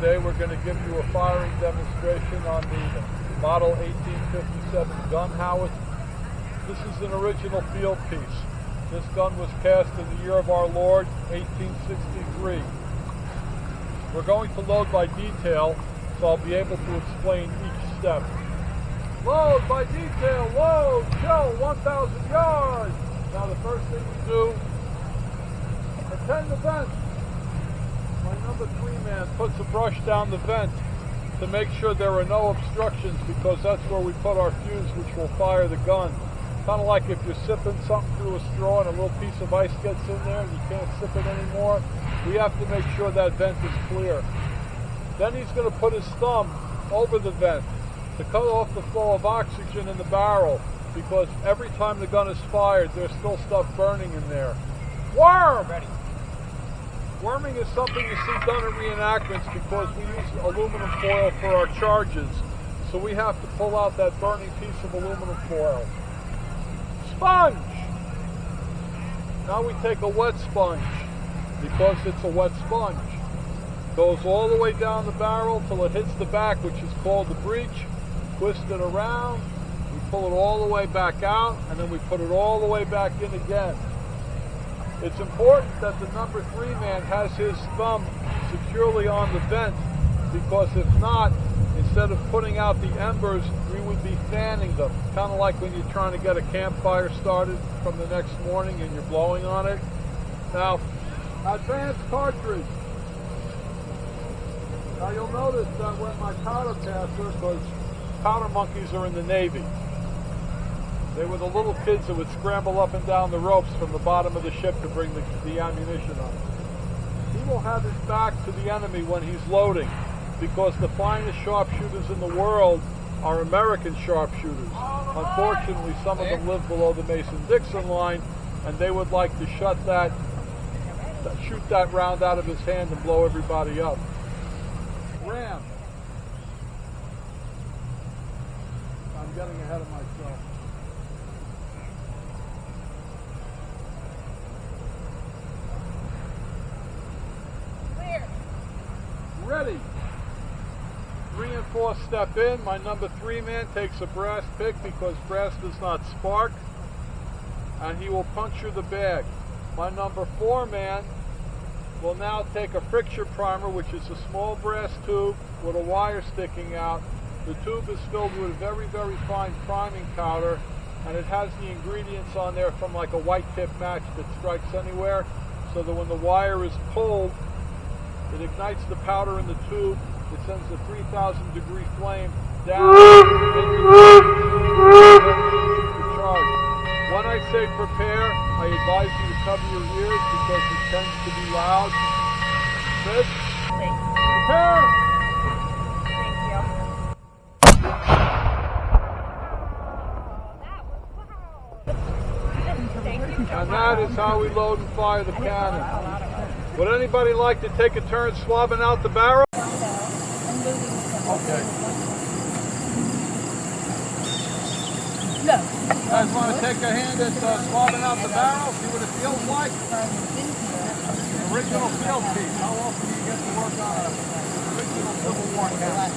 Today we're going to give you a firing demonstration on the Model 1857 gun howitzer. This is an original field piece. This gun was cast in the year of our Lord, 1863. We're going to load by detail, so I'll be able to explain each step. Load by detail, load, shell, 1,000 yards. Now the first thing you do, attend the vent. My number 3 man puts a brush down the vent to make sure there are no obstructions, because that's where we put our fuse, which will fire the gun. Kind of like if you're sipping something through a straw and a little piece of ice gets in there and you can't sip it anymore, we have to make sure that vent is clear. Then he's going to put his thumb over the vent to cut off the flow of oxygen in the barrel, because every time the gun is fired, there's still stuff burning in there. Worm! Ready. Worming is something you see done at reenactments because we use aluminum foil for our charges, so we have to pull out that burning piece of aluminum foil. Sponge! Now we take a wet sponge, because it's a wet sponge. Goes all the way down the barrel till it hits the back, which is called the breech. Twist it around, we pull it all the way back out, and then we put it all the way back in again. It's important that the number 3 man has his thumb securely on the vent, because if not, instead of putting out the embers, we would be fanning them. Kind of like when you're trying to get a campfire started from the next morning and you're blowing on it. Now, advanced cartridge. Now you'll notice that when my powder passer, because powder monkeys are in the Navy. They were the little kids that would scramble up and down the ropes from the bottom of the ship to bring the ammunition up. He will have his back to the enemy when he's loading, because the finest sharpshooters in the world are American sharpshooters. Unfortunately, some of them live below the Mason-Dixon line, and they would like to shoot that round out of his hand and blow everybody up. Ram. I'm getting ahead of myself. Clear. Ready. 3 and 4 step in. My number 3 man takes a brass pick, because brass does not spark, and he will puncture the bag. My number 4 man will now take a friction primer, which is a small brass tube with a wire sticking out. The tube is filled with very, very fine priming powder, and it has the ingredients on there from like a white tip match that strikes anywhere, so that when the wire is pulled, it ignites the powder in the tube. It sends a 3,000 degree flame down into the charge. When I say prepare, I advise you to cover your ears because it tends to be loud. Sid, prepare! And that is how we load and fire the cannon. Would anybody like to take a turn swabbing out the barrel? Okay. No. You guys want to take a hand at swabbing out the barrel, see what it feels like? Original field piece. How often do you get to work on an original Civil War cannon?